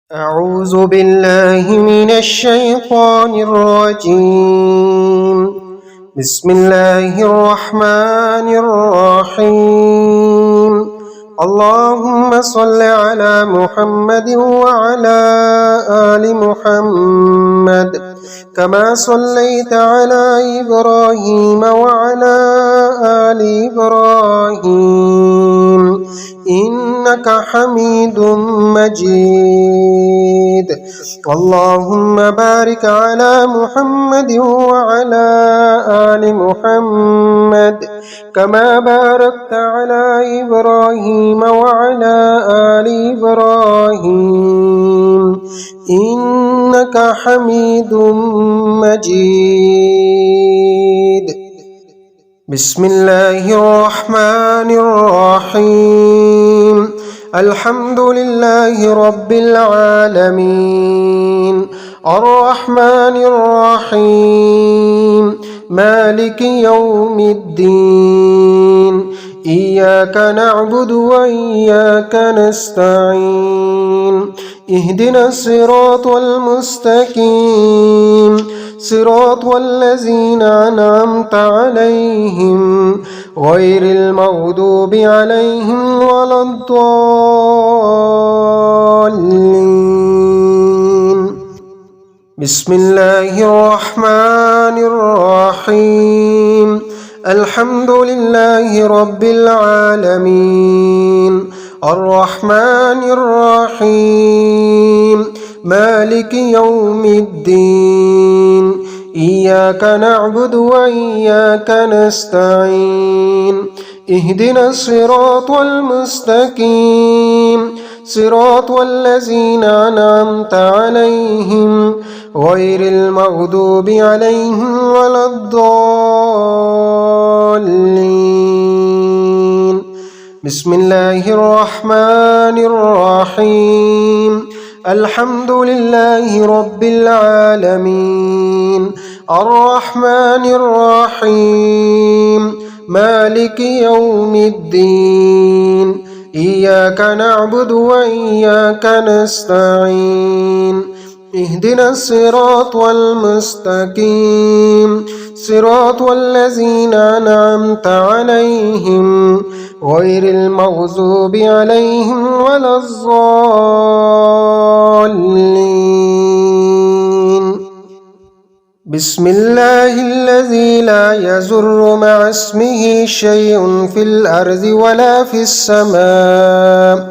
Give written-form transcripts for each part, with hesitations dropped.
أعوذ بالله من الشيطان الرجيم. بسم الله الرحمن الرحيم. اللهم صل على محمد وعلى آل محمد كما صليت على إبراهيم وعلى آل إبراهيم إنك حميد مجيد. اللهم بارك على محمد وعلى آل محمد كما باركت على إبراهيم وعلى آل إبراهيم إنك حميد مجيد. بسم الله الرحمن الرحيم. الحمد لله رب العالمين الرحمن الرحيم مالك يوم الدين إياك نعبد وإياك نستعين اهدنا الصراط المستقيم صراط الذين أنعمت عليهم غير المغضوب عليهم ولا الضالين. بسم الله الرحمن الرحيم. الحمد لله رب العالمين الرحمن الرحيم مالك يوم الدين إياك نعبد وإياك نستعين اهدنا الصراط المستقيم صراط الذين أنعمت عليهم غير المغضوب عليهم ولا الضالين. بسم الله الرحمن الرحيم. الحمد لله رب العالمين الرحمن الرحيم مالك يوم الدين إياك نعبد وإياك نستعين اهدنا الصراط المستقيم صراط الذين أنعمت عليهم غير المغضوب عليهم ولا الضالين. بسم الله الذي لا يضر مع اسمه شيء في الأرض ولا في السماء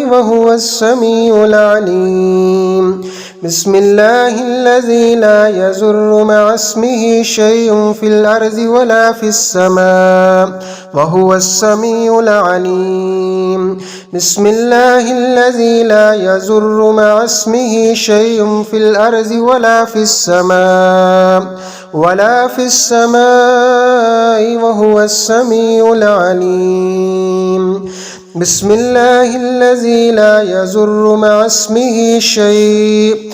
وهو السميع العليم. بسم الله الذي لا يضر مع اسمه شيء في الأرض ولا في السماء وهو السميع العليم. بسم الله الذي لا يضر مع اسمه شيء في الأرض ولا في السماء وهو السميع العليم. بسم الله الذي لا يضر مع اسمه شيء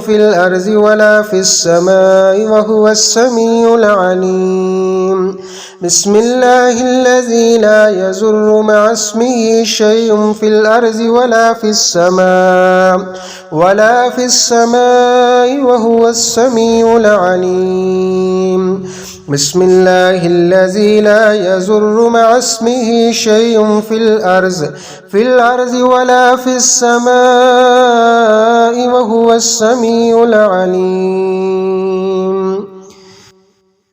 في الأرض ولا في السماء وهو السميع العليم. بسم الله الذي لا يضر مع اسمه شيء في الأرض ولا في السماء وهو السميع العليم. بسم الله الذي لا يضر مع اسمه شيء في الأرض ولا في السماء وهو السميع العليم.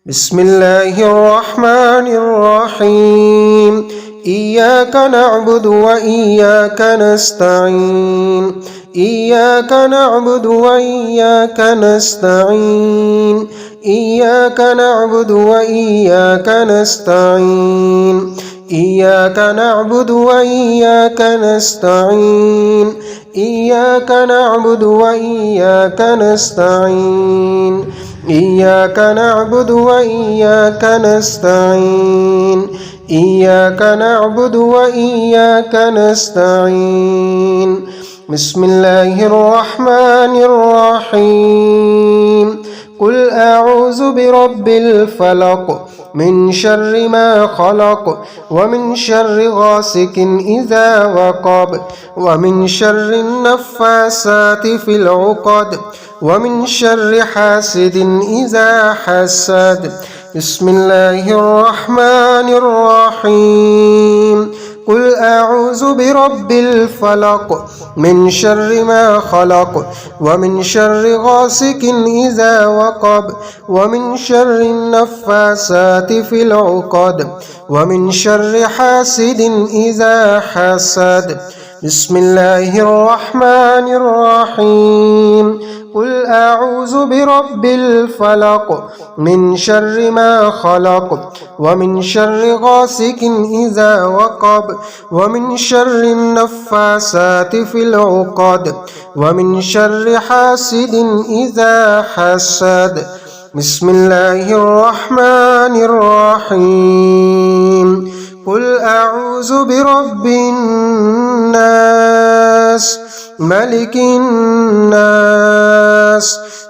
بسم الله الرحمن الرحيم. إياك نعبد وإياك نستعين إياك نعبد وإياك نستعين إياك نعبد وإياك نستعين إياك نعبد وإياك نستعين إياك نعبد وإياك نستعين إياك نعبد وإياك نستعين إياك نعبد وإياك نستعين. بسم الله الرحمن الرحيم. قل أعوذ برب الفلق من شر ما خلق ومن شر غاسق إذا وقب ومن شر النفاسات في العقد ومن شر حاسد إذا حسد. بسم الله الرحمن الرحيم. قل أعوذ برب الفلق من شر ما خلق ومن شر غاسق إذا وقب ومن شر النفاسات في العقد ومن شر حاسد إذا حسد. بسم الله الرحمن الرحيم. قل أعوذ برب الفلق من شر ما خلق ومن شر غاسق إذا وقب ومن شر النفاسات في العقد ومن شر حاسد إذا حسد. بسم الله الرحمن الرحيم. قل أعوذ برب الناس ملك الناس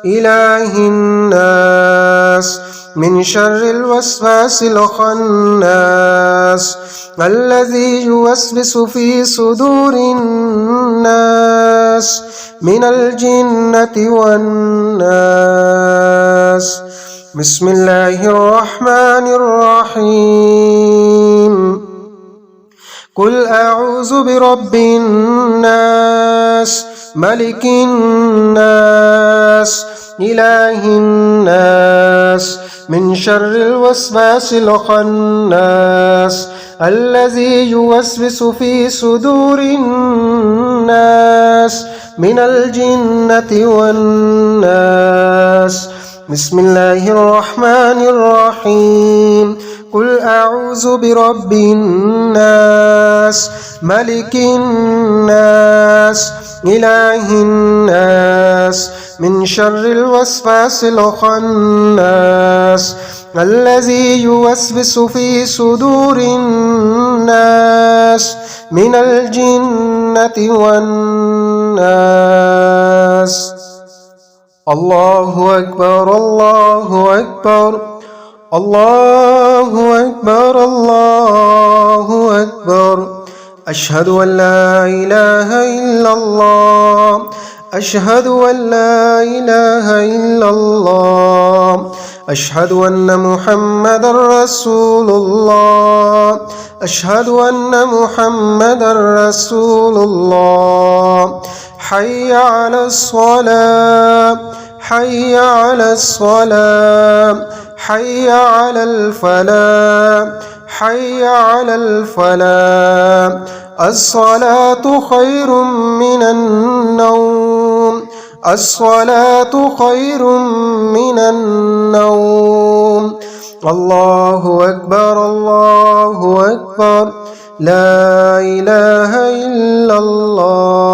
إله الناس من شر الوسواس الخناس الذي يوسوس في صدور الناس من الجنة والناس. بسم الله الرحمن الرحيم. قل أعوذ برب الناس ملك الناس إله الناس من شر الوسواس الخناس الذي يوسوس في صدور الناس من الجنة والناس. بسم الله الرحمن الرحيم. قل أعوذ برب الناس ملك الناس إله الناس من شر الوسواس الخناس الذي يوسوس في صدور الناس من الجنة والناس. الله أكبر الله أكبر الله أكبر الله أكبر. أشهد أن لا إله إلا الله أشهد أن لا إله إلا الله أشهد أن محمدا رسول الله أشهد أن محمدا رسول الله. حي على الصلاة حي على الصلاة حي على الفلاح حي على الفلاح. الصلاة خير من النوم الصلاة خير من النوم. الله أكبر الله أكبر. لا إله إلا الله.